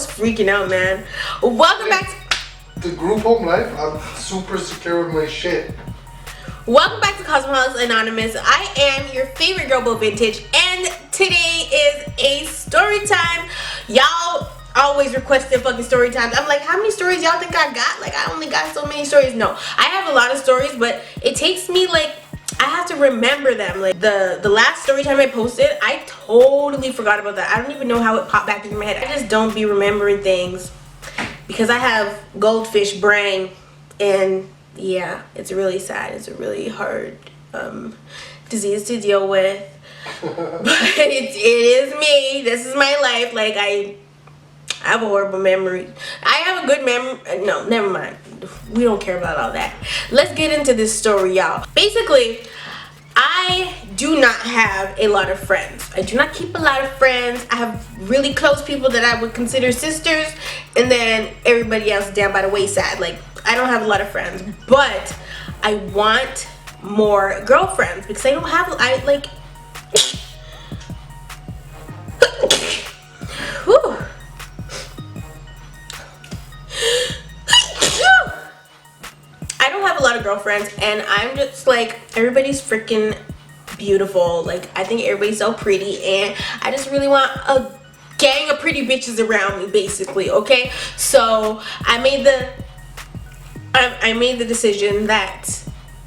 was freaking out, man. Welcome back to the group home life. I'm super secure with my shit. Welcome back to Cosmopolitan Anonymous. I am your favorite girl, Bo Vintage, and today is a story time. Y'all always requested fucking story times. I'm like, how many stories y'all think I got? Like, I only got so many stories. No, I have a lot of stories, but it takes me like, I have to remember them. Like the last story time I posted, I totally forgot about that. I don't even know how it popped back into my head. I just don't be remembering things because I have goldfish brain, and yeah, it's really sad. It's a really hard disease to deal with. But it is me. This is my life. Like, I have a horrible memory. I have a good memory. No, never mind. We don't care about all that. Let's get into this story, y'all. Basically, I do not have a lot of friends. I do not keep a lot of friends. I have really close people that I would consider sisters, and then everybody else down by the wayside. Like, I don't have a lot of friends, but I want more girlfriends because I don't have, whew. I don't have a lot of girlfriends, and I'm just like, everybody's freaking beautiful. Like, I think everybody's so pretty, and I just really want a gang of pretty bitches around me, basically. Okay, so I made the decision that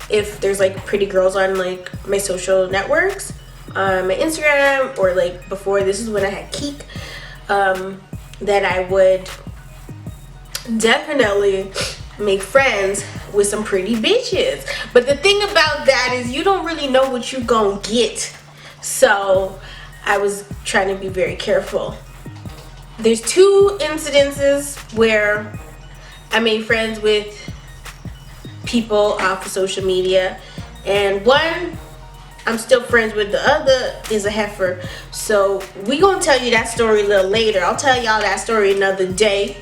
if there's like pretty girls on like my social networks, my Instagram, or like before, this is when I had Keek, that I would definitely make friends with some pretty bitches. But the thing about that is you don't really know what you're gonna get, so I was trying to be very careful. There's two incidences where I made friends with people off of social media, and one I'm still friends with, the other is a heifer. So we gonna tell you that story a little later. I'll tell y'all that story another day,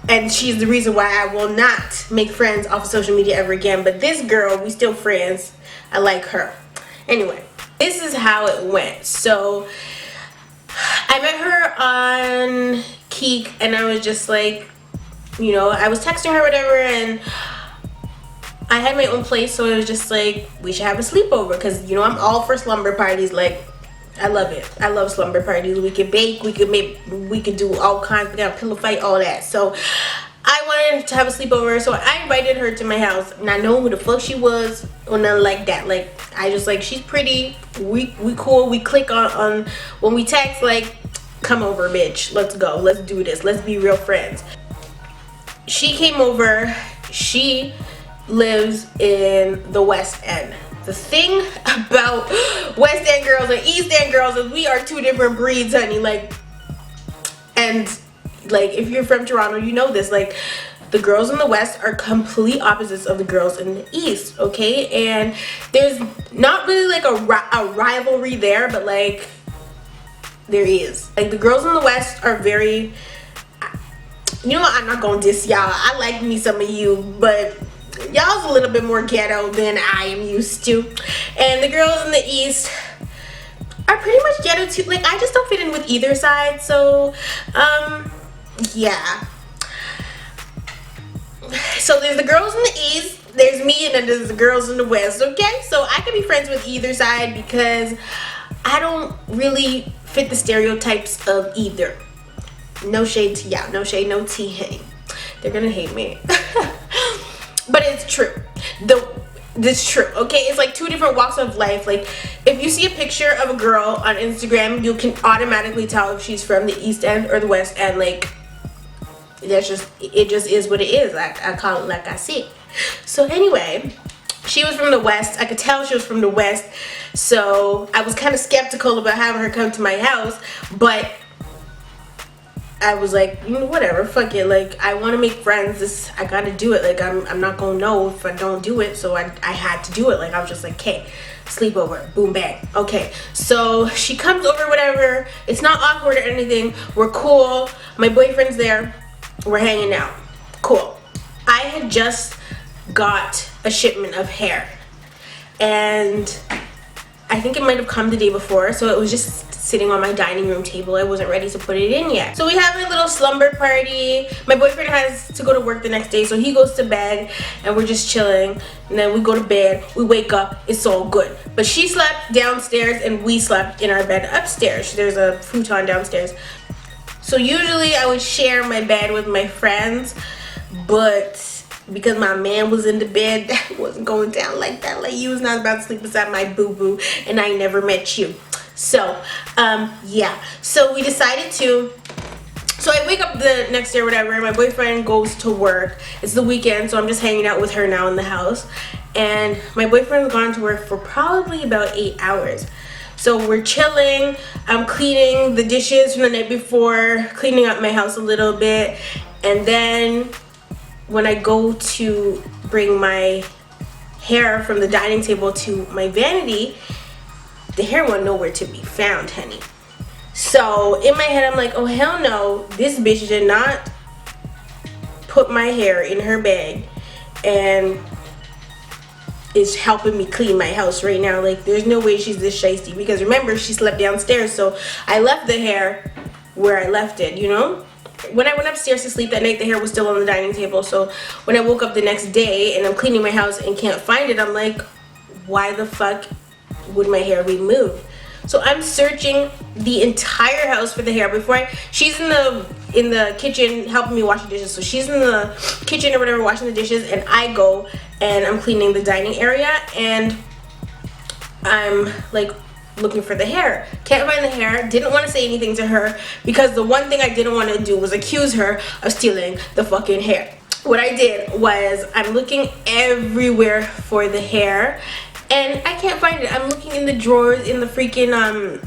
and she's the reason why I will not make friends off of social media ever again. But this girl, we still friends. I like her. Anyway, this is how it went. So I met her on Keek, and I was just like, you know, I was texting her, whatever, and I had my own place, so it was just like, we should have a sleepover, because, you know, I'm all for slumber parties. Like, I love it. I love slumber parties. We could bake, we could do all kinds. We got a pillow fight, all that. So I wanted to have a sleepover, so I invited her to my house, not knowing who the fuck she was or nothing like that. Like, I just like, she's pretty, we cool, we click on when we text, like, come over, bitch, let's go, let's do this, let's be real friends. She came over. She lives in the West End. The thing about West End girls and East End girls is we are two different breeds, honey. Like, and like, if you're from Toronto, you know this. Like, the girls in the West are complete opposites of the girls in the East, okay? And there's not really like a rivalry there, but like, there is. Like, the girls in the West are very, you know what, I'm not gonna diss y'all. I like me some of you, but y'all's a little bit more ghetto than I am used to. And the girls in the East are pretty much ghetto too. Like, I just don't fit in with either side. So, yeah. So there's the girls in the East, there's me, and then there's the girls in the West, okay? So I can be friends with either side because I don't really fit the stereotypes of either. No shade to y'all. No shade, no tea, honey. They're gonna hate me. But it's true. It's true, okay? It's like two different walks of life. Like, if you see a picture of a girl on Instagram, you can automatically tell if she's from the East End or the West End. Like, it just is what it is. I call it like I see it. So anyway, she was from the West. I could tell she was from the West. So I was kind of skeptical about having her come to my house, but I was like, you know, whatever, fuck it. Like, I want to make friends. I gotta do it. Like, I'm not gonna know if I don't do it. So I had to do it. Like, I was just like, okay, sleepover, boom, bang. Okay, so she comes over, whatever. It's not awkward or anything. We're cool. My boyfriend's there. We're hanging out. Cool. I had just got a shipment of hair, and I think it might have come the day before, so it was just sitting on my dining room table. I wasn't ready to put it in yet. So we have a little slumber party. My boyfriend has to go to work the next day, so he goes to bed and we're just chilling. And then we go to bed, we wake up, it's all good. But she slept downstairs and we slept in our bed upstairs. There's a futon downstairs. So usually I would share my bed with my friends, but because my man was in the bed, that wasn't going down like that. Like, you was not about to sleep beside my boo-boo, and I never met you. So, yeah. So we decided to, so I wake up the next day or whatever, my boyfriend goes to work. It's the weekend, so I'm just hanging out with her now in the house. And my boyfriend's gone to work for probably about 8 hours. So we're chilling, I'm cleaning the dishes from the night before, cleaning up my house a little bit, and then when I go to bring my hair from the dining table to my vanity, the hair went nowhere to be found, honey. So in my head, I'm like, oh hell no, this bitch did not put my hair in her bag and is helping me clean my house right now. Like, there's no way she's this shiesty, because remember, she slept downstairs, so I left the hair where I left it, you know? When I went upstairs to sleep that night, the hair was still on the dining table. So when I woke up the next day and I'm cleaning my house and can't find it, I'm like, why the fuck would my hair be moved? So I'm searching the entire house for the hair before she's in the kitchen helping me wash the dishes. So she's in the kitchen or whatever washing the dishes, and I go and I'm cleaning the dining area, and I'm like looking for the hair. Can't find the hair. Didn't want to say anything to her, because the one thing I didn't want to do was accuse her of stealing the fucking hair. What I did was I'm looking everywhere for the hair and I can't find it. I'm looking in the drawers, in the freaking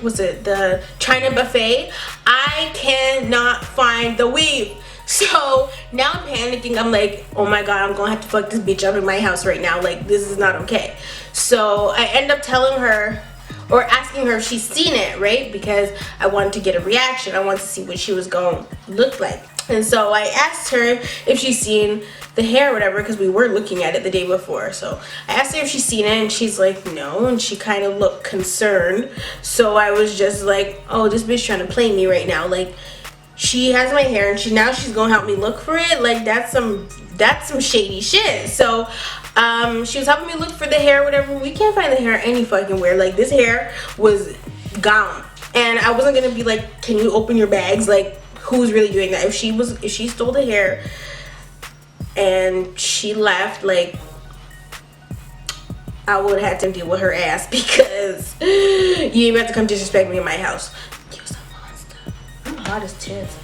what's it, the China buffet. I cannot find the weave. So now I'm panicking. I'm like, oh my god, I'm gonna have to fuck this bitch up in my house right now. Like, this is not okay. So I end up telling her, or asking her if she's seen it, right? Because I wanted to get a reaction. I wanted to see what she was going to look like. And so I asked her if she's seen the hair or whatever, because we were looking at it the day before. So I asked her if she's seen it, and she's like, no. And she kind of looked concerned. So I was just like, oh, this bitch trying to play me right now. Like, she has my hair, and she's gonna help me look for it. Like, that's some shady shit. So she was helping me look for the hair, whatever. We can't find the hair any fucking where. Like, this hair was gone, and I wasn't gonna be like, can you open your bags? Like, who's really doing that? If she stole the hair and she left, like, I would have to deal with her ass, because you ain't about to come disrespect me in my house. You're a monster. I'm hot as tits.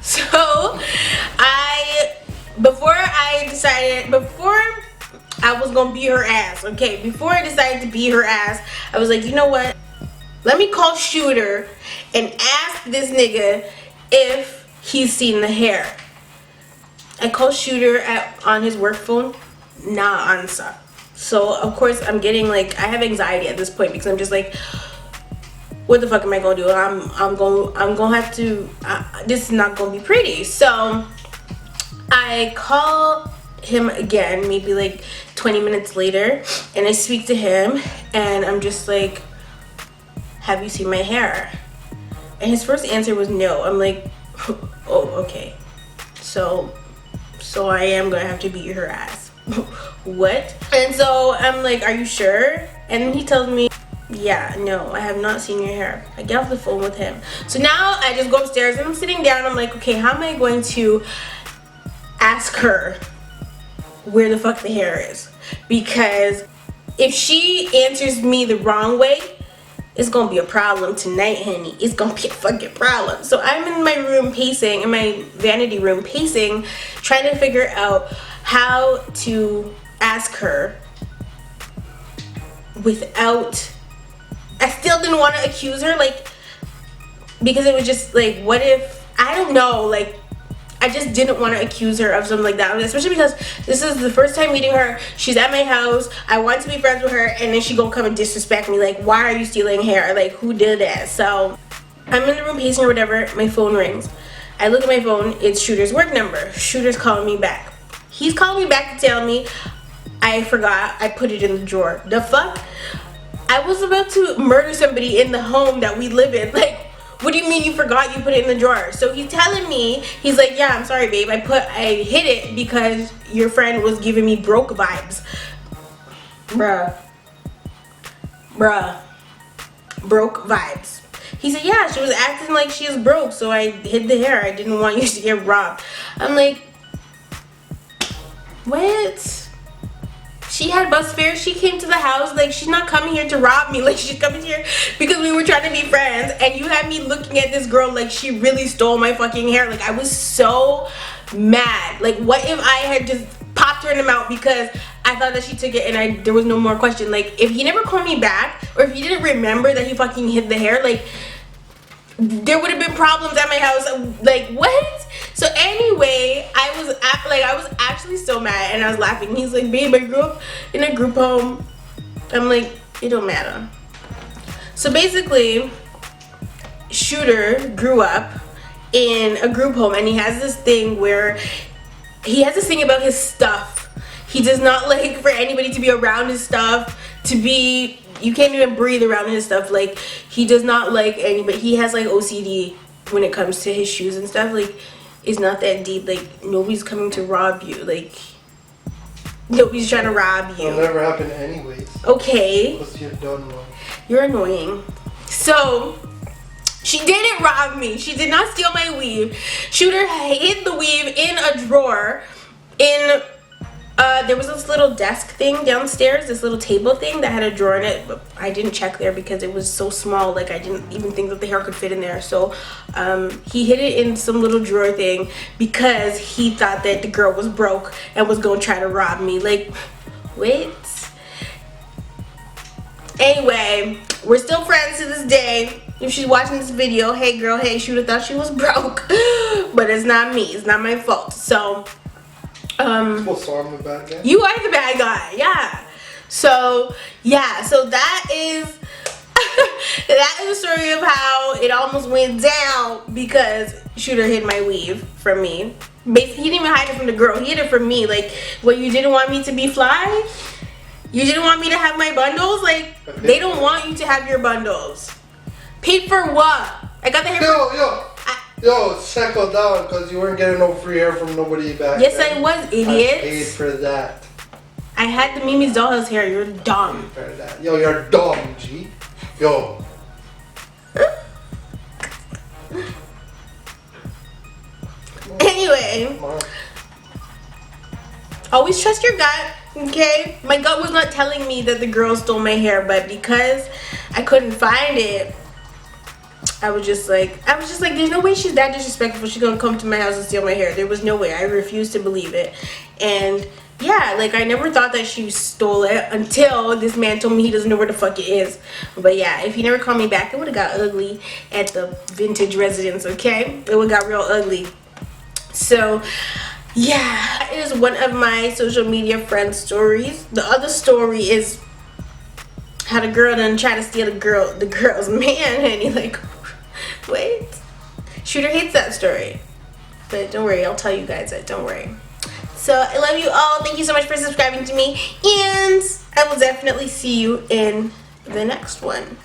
So before I was gonna beat her ass, okay, before I decided to beat her ass, I was like, you know what, let me call Shooter and ask this nigga if he's seen the hair. I call Shooter on his work phone, nah answer. So of course I'm getting, like, I have anxiety at this point, because I'm just like, what the fuck am I gonna do? I'm gonna have to, this is not gonna be pretty. So I call him again, maybe like 20 minutes later, and I speak to him, and I'm just like, have you seen my hair? And his first answer was no. I'm like, oh, okay. So I am gonna have to beat her ass. What? And so I'm like, are you sure? And then he tells me, yeah, no, I have not seen your hair. I get off the phone with him. So now I just go upstairs and I'm sitting down. I'm like, okay, how am I going to ask her where the fuck the hair is? Because if she answers me the wrong way, it's gonna be a problem tonight, honey. It's gonna be a fucking problem. So I'm in my room pacing, in my vanity room pacing, trying to figure out how to ask her without, I still didn't want to accuse her, like, because it was just like, what if, I don't know, like, I just didn't want to accuse her of something like that, especially because this is the first time meeting her. She's at my house. I want to be friends with her, and then she gonna come and disrespect me. Like, why are you stealing hair? Like, who did that? So I'm in the room pacing or whatever. My phone rings. I look at my phone. It's Shooter's work number. Shooter's calling me back. He's calling me back to tell me I forgot I put it in the drawer. The fuck? I was about to murder somebody in the home that we live in. Like, what do you mean you forgot you put it in the drawer? So he's telling me, he's like, yeah, I'm sorry, babe. I hid it because your friend was giving me broke vibes. Bruh. Broke vibes. He said, yeah, she was acting like she is broke, so I hid the hair. I didn't want you to get robbed. I'm like, what? She had bus fare. She came to the house. Like, she's not coming here to rob me. Like, she's coming here because we were trying to be friends. And you had me looking at this girl like she really stole my fucking hair. Like, I was so mad. Like, what if I had just popped her in the mouth because I thought that she took it and there was no more question. Like, if he never called me back, or if he didn't remember that he fucking hid the hair, like, there would have been problems at my house. Like, what? So anyway, I was actually so mad, and I was laughing. He's like, babe, I grew up in a group home. I'm like, it don't matter. So basically, Shooter grew up in a group home, and he has this thing where he has this thing about his stuff. He does not like for anybody to be around his stuff, you can't even breathe around his stuff. Like, he does not like anybody. He has like OCD when it comes to his shoes and stuff. Like, it's not that deep. Like, nobody's coming to rob you. Like, nobody's trying to rob you. It'll never happen anyways. Okay. Because you're done wrong. You're annoying. So, she didn't rob me. She did not steal my weave. Shooter hid the weave in a drawer there was this little desk thing downstairs, this little table thing that had a drawer in it, but I didn't check there because it was so small. Like, I didn't even think that the hair could fit in there. So he hid it in some little drawer thing because he thought that the girl was broke and was gonna try to rob me. Like, wait. Anyway, we're still friends to this day. If she's watching this video, hey girl, hey, Shooter thought she was broke, but it's not me. It's not my fault. So well, so I'm the bad guy? You are the bad guy, yeah. So, yeah, so that is that is the story of how it almost went down because Shooter hid my weave from me. Basically, he didn't even hide it from the girl. He hid it from me. Like, what, you didn't want me to be fly? You didn't want me to have my bundles? Like, they don't want you to have your bundles. Paid for what? I got the hair Yo, settle down, because you weren't getting no free hair from nobody back Yes, then. I was, idiot. I paid for that. I had the Mimi's Dollhouse hair. You're dumb. I paid for that. Yo, you're dumb, G. Yo. Anyway, always trust your gut, okay? My gut was not telling me that the girl stole my hair, but because I couldn't find it, I was just like, there's no way she's that disrespectful. She's gonna come to my house and steal my hair. There was no way. I refused to believe it. And yeah, like, I never thought that she stole it until this man told me he doesn't know where the fuck it is. But yeah, if he never called me back, it would have got ugly at the vintage residence, okay? It would have got real ugly. So yeah, that is one of my social media friend stories. The other story is how the girl done try to steal the girl's man, and he like, wait. Shooter hates that story. But don't worry, I'll tell you guys that, don't worry. So I love you all. Thank you so much for subscribing to me. And I will definitely see you in the next one.